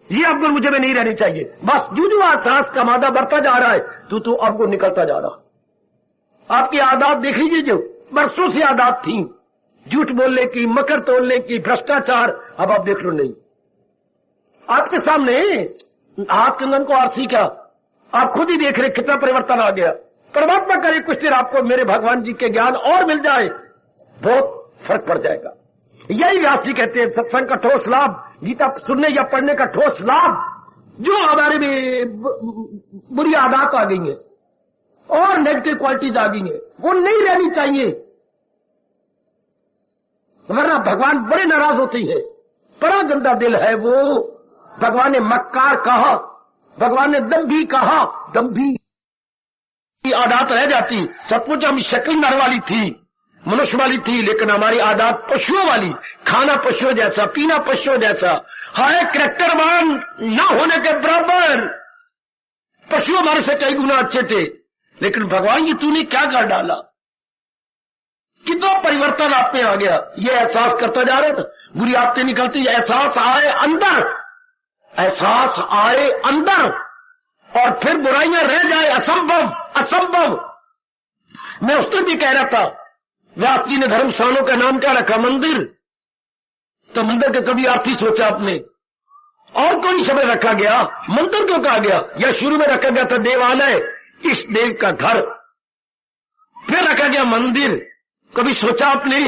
ये अवगुण मुझे में नहीं रहनी चाहिए। बस जो एहसास का मादा बढ़ता जा रहा है तो अवगुण निकलता जा रहा। आपकी आदत देख लीजिए, जो बरसों से आदत थी, झूठ बोलने की, मकर तोड़ने की, भ्रष्टाचार, अब आप देख लो नहीं। आपके सामने हाथ कंगन को आरसी क्या, आप खुद ही देख रहे कितना परिवर्तन आ गया। परमात्मा करे कुछ देर आपको मेरे भगवान जी के ज्ञान और मिल जाए, बहुत फर्क पड़ जाएगा। यही व्यास जी कहते हैं सत्संग का ठोस लाभ, गीता सुनने या पढ़ने का ठोस लाभ। जो हमारे में बुरी आदत आ गई है और नेगेटिव क्वालिटीज आ गई है, वो नहीं रहनी चाहिए, वरना भगवान बड़े नाराज होते हैं। बड़ा गंदा दिल है वो। भगवान ने मक्कार कहा, भगवान ने दम्भी कहा, दम्भी आदत रह जाती। सचमुच हम शक्ल नर वाली थी, मनुष्य वाली थी, लेकिन हमारी आदत पशुओं वाली, खाना पशुओं जैसा, पीना पशुओं जैसा, हाय करैक्टरवान न होने के बराबर। पशु हमारे से कई गुना अच्छे थे, लेकिन भगवान जी तूने क्या कर डाला, कितना परिवर्तन आप में आ गया। ये एहसास करता जा रहा था, बुरी आदतें निकलती, एहसास आए अंदर, एहसास आए अंदर, और फिर बुराइयां रह जाए, असंभव असंभव। मैं उस दिन भी कह रहा था, व्यास जी ने धर्म स्थानों का नाम क्या रखा, मंदिर। तो मंदिर के कभी अर्थी सोचा आपने? और कोई शब्द रखा गया, मंदिर क्यों कहा गया? या शुरू में रखा गया था देवालय, इस देव का घर, फिर रखा गया मंदिर। कभी सोचा आपने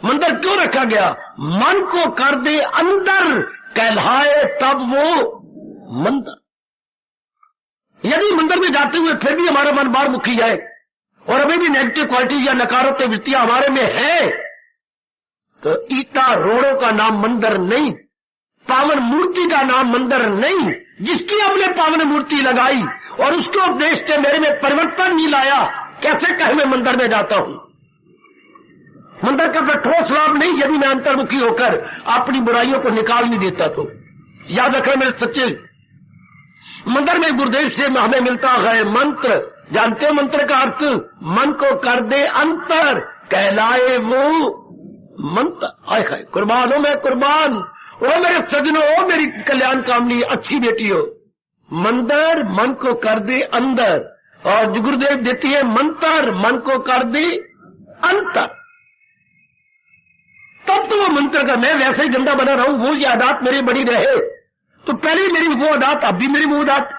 मंदिर क्यों रखा गया? मन को कर दे अंदर, कहलाए तब वो मंदिर। यदि मंदिर में जाते हुए फिर भी हमारा मन बाहर मुखी जाए और अभी भी नेगेटिव क्वालिटी या नकारात्मक वृत्तियां हमारे में है, तो ईटा रोड़ों का नाम मंदिर नहीं, पावन मूर्ति का नाम मंदिर नहीं। जिसकी हमने पावन मूर्ति लगाई और उसके उपदेश से मेरे में परिवर्तन नहीं लाया, कैसे कहे मैं मंदिर में जाता हूं? मंदिर का तो ठोस लाभ नहीं यदि मैं अंतर्मुखी होकर अपनी बुराइयों को निकाल नहीं देता। तो याद रखना मेरे सच्चे, मंदिर में गुरुदेव से हमें मिलता है मंत्र। जानते हो मंत्र का अर्थ? मन को कर दे अंतर, कहलाए वो मंत्र। आय हाय, कुर्बान हो मैं कुर्बान। ओ मेरे सजनों, ओ मेरी कल्याण कामनी अच्छी बेटी हो, मंदिर मन को कर दे अंदर, और गुरुदेव देती है मंत्र, मन को कर दे अंतर। तब तो वो मंत्र का, मैं वैसे ही गंदा बना रहा हूं, वो ये आदत मेरी बड़ी रहे। तो पहले मेरी वो आदत, अब भी मेरी वो आदत,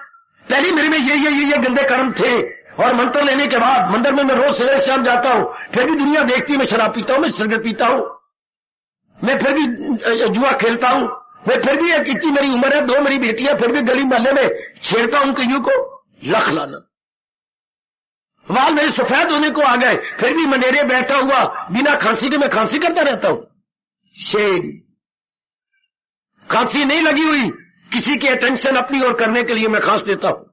पहले मेरे में ये गंदे कर्म थे, और मंत्र लेने के बाद मंदिर में मैं रोज सवेरे शाम जाता हूं, फिर भी दुनिया देखती, मैं शराब पीता हूं, मैं सिगरेट पीता हूं, मैं फिर भी जुआ खेलता हूं, मैं फिर भी इतनी मेरी उम्र है, 2 मेरी बेटियां, फिर भी गली मोहल्ले में छेड़ता हूं कईयों को। लख लाना, बाल मेरे सफेद होने को आ गए, फिर भी मनेरे बैठा हुआ बिना खांसी के मैं खांसी करता रहता हूं। शेर, खांसी नहीं लगी हुई, किसी की अटेंशन अपनी ओर करने के लिए मैं खांस देता हूं।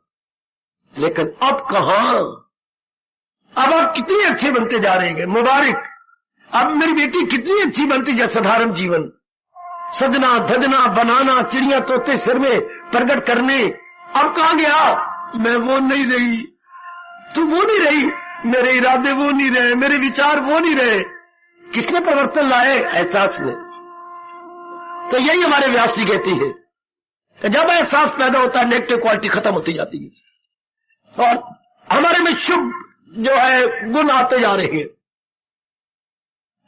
लेकिन अब कहां, अब आप कितनी अच्छे बनते जा रहे हैं, मुबारक। अब मेरी बेटी कितनी अच्छी बनती है, साधारण जीवन, सजना धजना बनाना, चिड़िया तोते सिर में प्रकट करने। अब कहां गया? मैं वो नहीं रही, तू वो नहीं रही, मेरे इरादे वो नहीं रहे, मेरे विचार वो नहीं रहे। किसने परिवर्तन लाए? एहसास ने। तो यही हमारे व्यास जी कहती है, जब एहसास पैदा होता है नेगेटिव क्वालिटी खत्म होती जाती है, और हमारे में शुभ जो है गुण आते जा रहे हैं।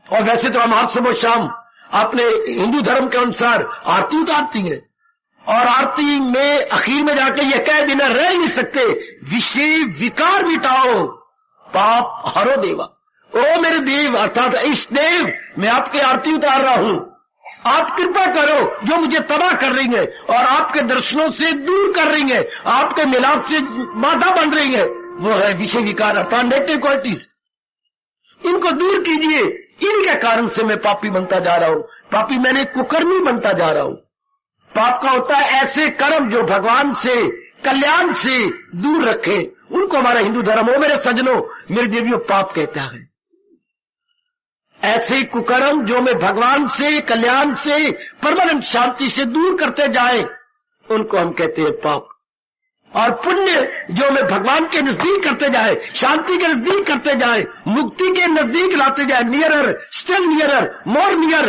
और वैसे तो हम आज सुबह शाम अपने हिंदू धर्म के अनुसार आरती उतारती है, और आरती में आखिर में जाके ये कह देना रह नहीं सकते, विषय विकार मिटाओ, पाप हरो देवा। ओ मेरे देव अर्थात इष्ट देव, मैं आपकी आरती उतार रहा हूं, आप कृपा करो, जो मुझे तबाह कर रही है और आपके दर्शनों से दूर कर रही है, आपके मिलाप से बाधा बन रही है, वो है विषय विकार अर्थात नेगेटिव क्वालिटीज। इनको दूर कीजिए, इनके कारण से मैं पापी बनता जा रहा हूं। पापी मैंने कुकर्मी बनता जा रहा हूं। पाप का होता है ऐसे कर्म जो भगवान से, कल्याण से दूर रखे, उनको हमारा हिंदू धर्म, हो मेरे सजनों, मेरे देवियों, पाप कहता है। ऐसे कुकर्म जो मैं भगवान से, कल्याण से, परमानेंट शांति से दूर करते जाए, उनको हम कहते हैं पाप। और पुण्य जो मैं भगवान के नजदीक करते जाए, शांति के नजदीक करते जाए, मुक्ति के नजदीक लाते जाए, nearer, still nearer, more near,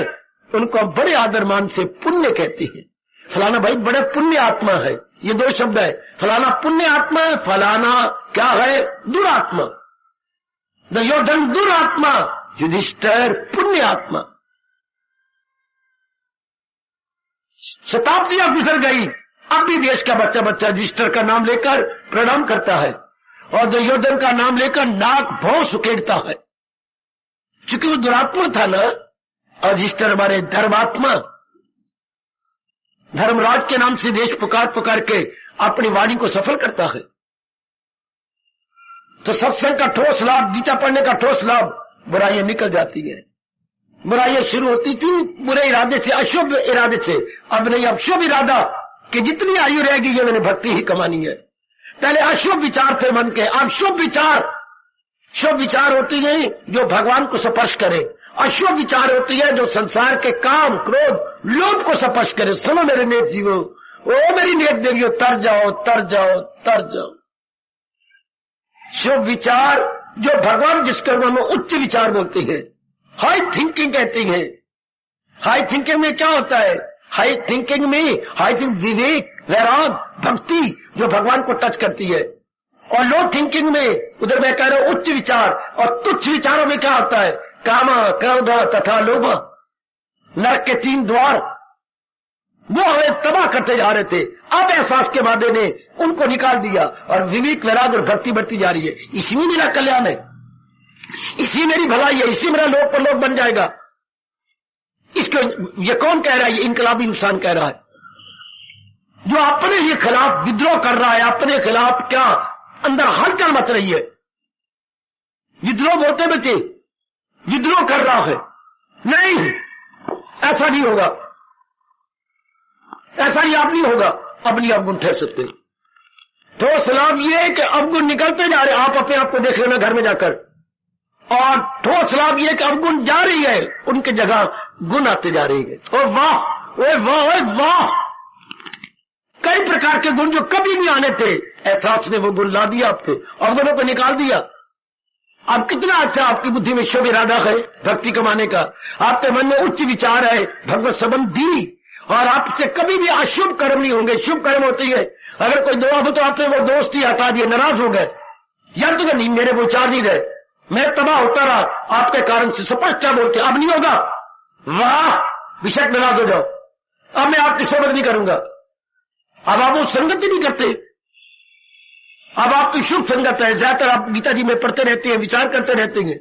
उनको हम बड़े आदर मान से पुण्य कहते हैं। फलाना भाई बड़े पुण्य आत्मा है, ये 2 शब्द है। फलाना पुण्य आत्मा है, फलाना क्या है? दुरात्मा। दुर्योधन दुरात्मा, युधिष्ठिर पुण्य आत्मा। शताब्दियां गुजर गई, अब भी देश का बच्चा बच्चा युधिष्ठिर का नाम लेकर प्रणाम करता है, और दुर्योधन का नाम लेकर नाक भौं सुकेड़ता है। चूंकि वो दुरात्मा था ना, और युधिष्ठिर हमारे धर्मात्मा, धर्मराज के नाम से देश पुकार पुकार के अपनी वाणी को सफल करता है। तो सत्संग का ठोस लाभ, गीता पढ़ने का ठोस लाभ, बुराइयां निकल जाती है। बुराइयां शुरू होती थी बुरे इरादे से, अशुभ इरादे से, अब नहीं, अब शुभ इरादा कि जितनी आयु रहेगी ये मैंने भक्ति ही कमानी है। पहले अशुभ विचार थे मन के, अब शुभ विचार। शुभ विचार होती है जो भगवान को स्पर्श करे, अशुभ विचार होती है जो संसार के काम, क्रोध, लोभ को स्पर्श करे। सुनो मेरे नेक जीवो, ओ मेरी नेक देवियों, तर जाओ तर जाओ तर जाओ। शुभ विचार जो भगवान जिसके में उच्च विचार बोलते हैं, हाई थिंकिंग कहते हैं। हाई थिंकिंग में क्या होता है? हाई थिंकिंग में विवेक, वैराग, भक्ति जो भगवान को टच करती है। और लो थिंकिंग में उधर मैं कह रहा हूं उच्च विचार, और तुच्छ विचारों में क्या होता है? काम, क्रोध तथा लोभ, नरक के 3 द्वार, वो हमें तबाह करते जा रहे थे। अब एहसास के वादे ने उनको निकाल दिया और विवेक, वैराग और भक्ति बढ़ती जा रही है। इसी में मेरा कल्याण है, इसी मेरी भलाई है, इसी मेरा लोक पर लोक बन जाएगा। इसको ये कौन कह रहा है? ये इनकलाबी इंसान कह रहा है, जो अपने ही खिलाफ विद्रोह कर रहा है। अपने खिलाफ क्या अंदर हलचल मच रही है। विद्रोह बोलते बच्चे, विद्रोह कर रहा है। नहीं, ऐसा नहीं होगा, ऐसा ही आप नहीं होगा। अपनी अवगुण ठहर सकते। तो सलाम ये है कि अवगुण निकलते जा रहे, आप अपने आप को देख लेना घर में जाकर। और ठोस लाभ ये कि अवगुण जा रही है, उनके जगह गुण आते जा रही है। ओ वाह, ओ वाह, ओ वाह, कई प्रकार के गुण जो कभी नहीं आने थे, एहसास ने वो गुण ला दिया आपको, अवगुणों को निकाल दिया। अब कितना अच्छा आपकी बुद्धि में शुभ इरादा है भक्ति कमाने का, आपके मन में उच्च विचार है भगवत संबंधी, और आपसे कभी भी अशुभ कर्म नहीं होंगे, शुभ कर्म होती है। अगर कोई दुआ हो तो आपने वो दोस्ती हटा दिए, नाराज हो गए, या तो नहीं मेरे विचार नहीं रहे, मैं तबाह होता रहा आपके कारण से, स्पष्ट क्या बोलते, अब नहीं होगा। वाह, बेशक नाराज हो जाओ, अब मैं आपकी सोबत नहीं करूंगा। अब आप वो संगति नहीं करते, अब आपकी शुभ संगत है। ज्यादातर आप गीता जी में पढ़ते रहते हैं, विचार करते रहते हैं,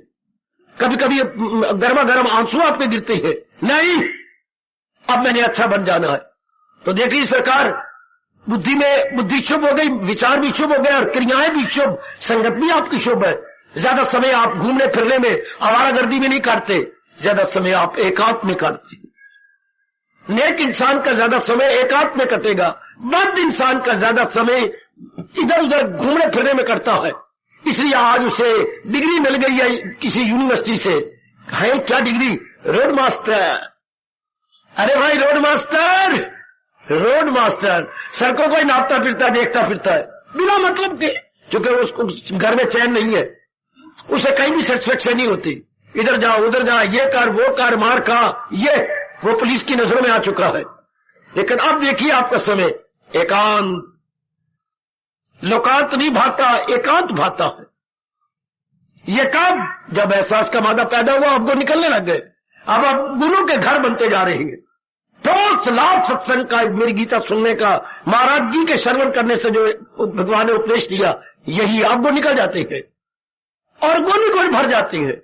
कभी कभी गर्मा गर्म आंसू आपके गिरते हैं। नहीं, अब मैंने अच्छा बन जाना है। तो देखिए सरकार, बुद्धि शुभ हो गई, विचार भी शुभ हो गए, और क्रियाएं भी शुभ, संगत भी आपकी शुभ है। ज्यादा समय आप घूमने फिरने में, आवारागर्दी में नहीं काटते, ज्यादा समय आप एकांत में काटते। नेक इंसान का ज्यादा समय एकांत में कटेगा, बद इंसान का ज्यादा समय इधर उधर घूमने फिरने में करता है। इसलिए आज उसे डिग्री मिल गई है किसी यूनिवर्सिटी से, है क्या डिग्री? Road master. अरे भाई रोड मास्टर, रोड मास्टर सड़कों को ही नापता फिरता, देखता फिरता है बिना मतलब के, क्योंकि उसको घर में चैन नहीं है, उसे कहीं भी सेटिस्फेक्शन नहीं होती। इधर जा उधर जा, ये कर वो कर, मार खा, ये वो पुलिस की नजरों में आ चुका है। लेकिन अब देखिए आपका समय एकांत, लोकांत नहीं भाता, एकांत भाता है। ये कब? जब एहसास का मादा पैदा हुआ, अब वो निकलने लग गए। अब गुरु के घर बनते जा रहे हैं। तो लाभ सत्संग का, मेरी गीता सुनने का, महाराज जी के श्रवण करने से जो भगवान ने उपदेश दिया, यही अब वो निकल जाते हैं और गुण गुण भर जाते हैं।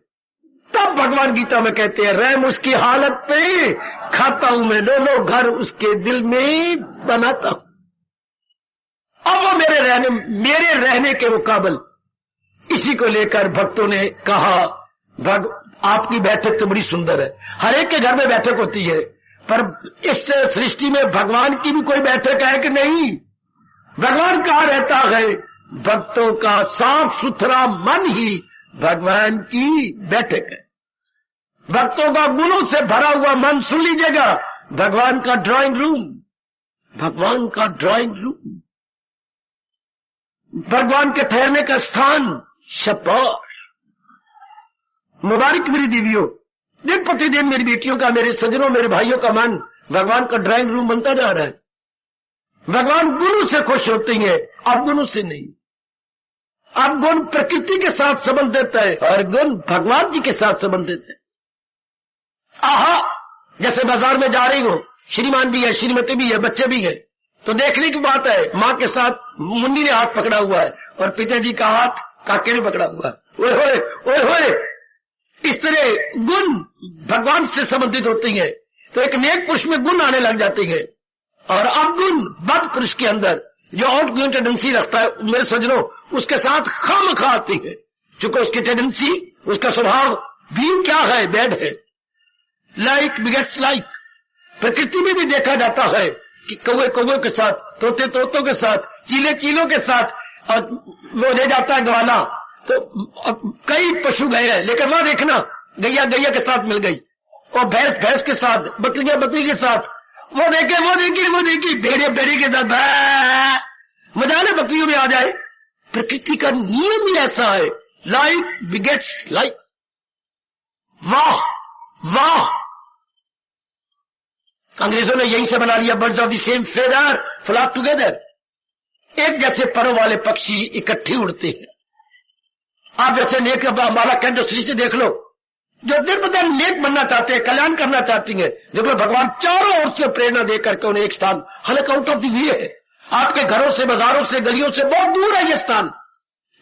तब भगवान गीता में कहते हैं, रहम उसकी हालत पे खाता हूं मैं, लो घर उसके दिल में बनाता हूं। अब वो मेरे रहने के मुकाबल। इसी को लेकर भक्तों ने कहा, आपकी बैठक तो बड़ी सुंदर है, हर एक के घर में बैठक होती है, पर इस सृष्टि में भगवान की भी कोई बैठक है कि नहीं? भगवान कहाँ रहता है? भक्तों का साफ सुथरा मन ही भगवान की बैठक है। भक्तों का गुणों से भरा हुआ मन, सुन लीजिएगा, भगवान का ड्राइंग रूम, भगवान का ड्राइंग रूम, भगवान के ठहरने का स्थान। शाबाश, मुबारक मेरी देवियों, दिन प्रतिदिन मेरी बेटियों का, मेरे सज्जनों, मेरे भाइयों का मन भगवान का ड्राइंग रूम बनता जा रहा है। भगवान गुणों से खुश होते हैं, अब गुणों से नहीं। अब गुण प्रकृति के साथ संबंध देता है और गुण भगवान जी के साथ संबंध देते हैं। आहा, जैसे बाजार में जा रही हो, श्रीमान भी है, श्रीमती भी है, बच्चे भी है, तो देखने की बात है, माँ के साथ मुन्नी ने हाथ पकड़ा हुआ है और पिताजी का हाथ काके ने पकड़ा हुआ है। ओए होए, ओए होए। इस तरह गुण भगवान से संबंधित होती है, तो एक नेक पुरुष में गुण आने लग जाते हैं। और अब गुण बद पुरुष के अंदर जो आउट गोइंग टेंडेंसी रखता है, मेरे सज्जनों, उसके साथ खामखा आती है, चूंकि उसकी टेंडेंसी, उसका स्वभाव भी क्या है? बैड है। Like begets like. प्रकृति में भी देखा जाता है कि कौवे कौवे के साथ, तोते तोतों के साथ, चीले चीलों के साथ, और वो ले जाता है ग्वाला। तो कई पशु गए हैं, लेकिन वहां देखना, गैया गैया के साथ मिल गई, और भैंस भैंस के साथ, बकरियां बकरी के साथ, वो देखी भेड़िया भेड़ी के साथ। मजा ना बकरियों में आ जाए, प्रकृति का नियम ही ऐसा है, लाइक बिगेट्स लाइक। वाह वाह, अंग्रेजों ने यहीं से बना लिया, birds of the same feather flock together. एक जैसे परों वाले पक्षी इकट्ठे उड़ते हैं। आप जैसे नेक माला कैंडोश्री से देख लो, जो दिन ब दिन नेक बनना चाहते हैं, कल्याण करना चाहती हैं, देखो भगवान चारों ओर से प्रेरणा देकर के उन्हें एक स्थान, हालांकि आउट ऑफ द वे है, आपके घरों से, बाजारों से, गलियों से बहुत दूर है ये स्थान,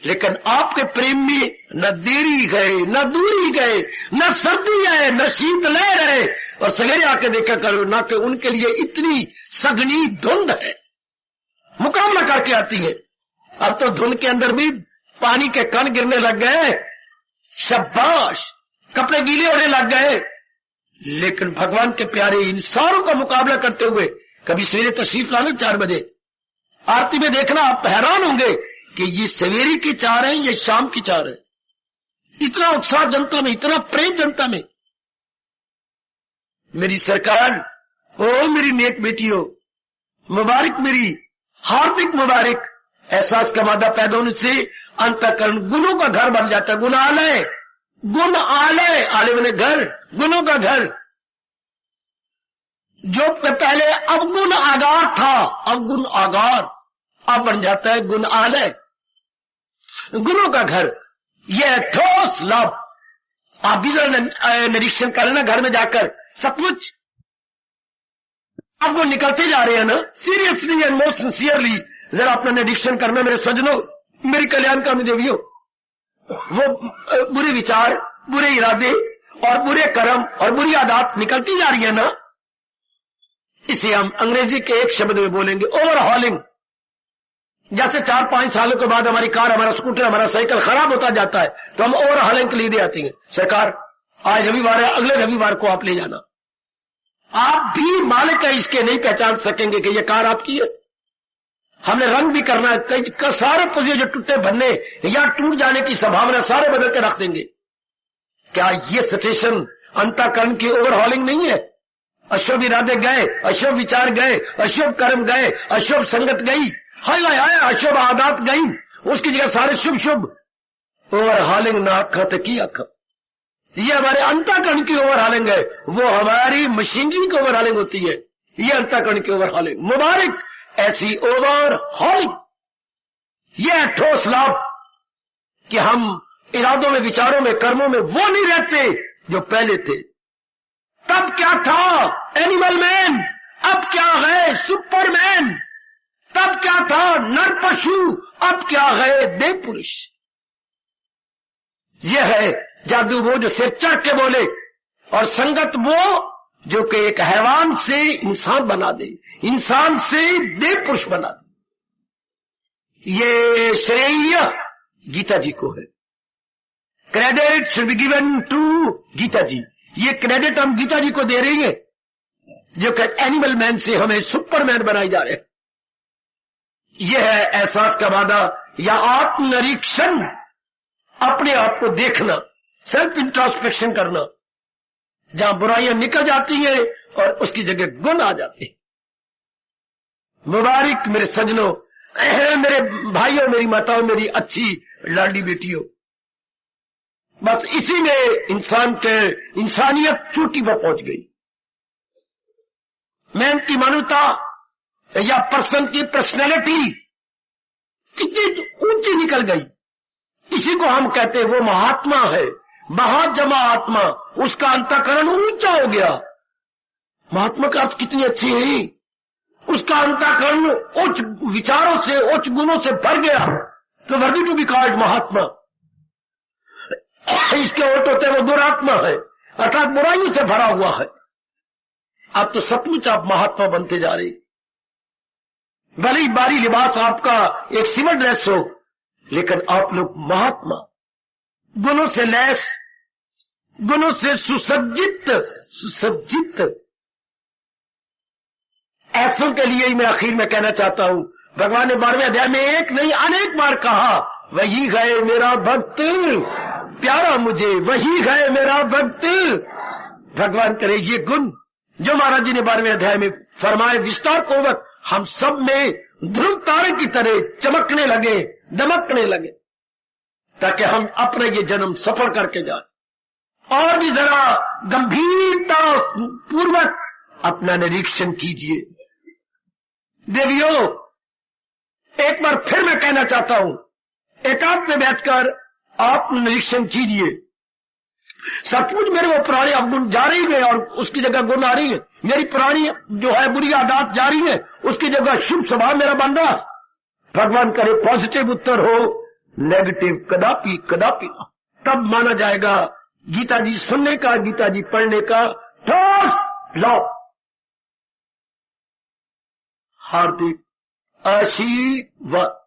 लेकिन आपके प्रेम में न देरी गए, न दूरी गए, न सर्दी है, न शीत लहर है, और सवेरे आके देखा करो ना कि उनके लिए इतनी सघनी धुंध है, मुकाबला करके आती है। अब तो धुंध के अंदर भी पानी के कण गिरने लग गए, शाबाश, कपड़े गीले होने लग गए, लेकिन भगवान के प्यारे इन सारों का मुकाबला करते हुए कभी सवेरे तशरीफ लाना 4 बजे आरती में देखना, आप हैरान होंगे कि ये सवेरे की 4 है या शाम की 4 है। इतना उत्साह जनता में, इतना प्रेम जनता में। मेरी सरकार, ओ मेरी नेक बेटियों, मुबारक, मेरी हार्दिक मुबारक। एहसास का मादा पैदा होने से अंतःकरण गुणों का घर बन जाता है। गुणालय, गुण आलय, आलय बने घर, गुणों का घर। जो पहले अवगुण आगार था, अवगुण आगार, अब बन जाता है गुण आलय, गुणों का घर। यह ठोस लाभ आप भी जरा निरीक्षण कर लेना घर में जाकर, सचमुच आपको निकलते जा रहे हैं ना, सीरियसली एंड मोस्ट सिंसियरली जरा अपना निरीक्षण करना मेरे सज्जनों, मेरी कल्याणकामी देवियों। वो बुरे विचार, बुरे इरादे और बुरे कर्म और बुरी आदत निकलती जा रही है ना, इसे हम अंग्रेजी के एक शब्द में बोलेंगे ओवरहॉलिंग। जैसे 4-5 सालों के बाद हमारी कार, हमारा स्कूटर, हमारा साइकिल खराब होता जाता है तो हम ओवरहॉलिंग के लिए दे आते हैं, सरकार आज रविवार है, अगले रविवार को आप ले जाना। आप भी मालिक है इसके नहीं पहचान सकेंगे कि ये कार आपकी है। हमने रंग भी करना है, कई सारे पुर्जे जो टूटे भरने या टूट जाने की संभावना सारे बदल के रख देंगे। क्या ये स्टेशन अंतःकरण की ओवरहॉलिंग नहीं है? अशुभ इरादे गए, अशुभ विचार गए, अशुभ कर्म गए, अशुभ संगत गई, हाय हाय हाय, अशुभ आदत गई, उसकी जगह सारे शुभ शुभ। ओवरहॉलिंग ना खत की अख, ये हमारे अंतःकरण की ओवरहॉलिंग है, वो हमारी मशीनरी की ओवरहॉलिंग होती है। ये अंतःकरण की ओवरहॉलिंग, मुबारक ऐसी ओवरहॉलिंग। यह ठोस लाभ कि हम इरादों में, विचारों में, कर्मों में वो नहीं रहते जो पहले थे। तब क्या था एनिमल मैन, अब क्या है सुपरमैन। तब क्या था नर पशु, अब क्या है देव पुरुष। यह है जादू, वो जो सिर चढ़ के बोले, और संगत वो जो कि एक हैवान से इंसान बना दे, इंसान से देव पुरुष बना दे। ये श्रेय गीता जी को है। Credit should be given to Geeta ji. ये क्रेडिट हम गीता जी को दे रही है जो कि एनिमल मैन से हमें सुपरमैन बनाई जा रहे हैं। यह है एहसास का वादा या आत्मनिरीक्षण, अपने आप को देखना, सेल्फ इंट्रोस्पेक्शन करना, जहां बुराइयां निकल जाती है और उसकी जगह गुण आ जाते हैं। मुबारक मेरे सज्जनों, मेरे भाइयों, मेरी माताओं, मेरी अच्छी लाडली बेटियों। बस इसी में इंसान के इंसानियत चोटी पर पहुंच गई। मैन की मानवता या पर्सन की पर्सनैलिटी कितनी ऊंची निकल गई। इसी को हम कहते हैं वो महात्मा है, महाजमा आत्मा, उसका अंतःकरण ऊंचा हो गया। महात्मा का अर्थ कितनी अच्छी है, उसका अंतःकरण उच्च विचारों से, उच्च गुणों से भर गया, तो वर्दी टू बी कॉल्ड महात्मा। इसके उल्टे होते वो दुरात्मा है, अर्थात बुराइयों से भरा हुआ है। आप तो सचमुच आप महात्मा बनते जा रहे। भले ही बारी लिबास आपका एक सिविल ड्रेस हो, लेकिन आप लोग महात्मा, गुणों से लैस, गुणों से सुसज्जित, सुसज्जित। ऐसों के लिए ही मैं आखिर में कहना चाहता हूं, भगवान ने 12वें अध्याय में एक नहीं अनेक बार कहा, वही है मेरा भक्त प्यारा मुझे, वही है मेरा भक्त। भगवान करे ये गुण जो महाराज जी ने 12वें अध्याय में फरमाए, विस्तार पूर्वक हम सब में ध्रुव तारे की तरह चमकने लगे, दमकने लगे, ताकि हम अपने ये जन्म सफल करके जाए। और भी जरा गंभीरता पूर्वक अपना निरीक्षण कीजिए। देवियों, एक बार फिर मैं कहना चाहता हूं, एकांत में बैठकर आप निरीक्षण कीजिए। सचमुच मेरे वो पुराने अवगुण जा रही है और उसकी जगह गुण आ रही है। मेरी पुरानी जो है बुरी आदत जा रही है, उसकी जगह शुभ स्वभाव मेरा बन रहा। भगवान करे पॉजिटिव उत्तर हो, नेगेटिव कदापि कदापि ना। तब माना जाएगा गीता जी सुनने का, गीता जी पढ़ने का ठोस लाभ। हार्दिक आशीर्वाद।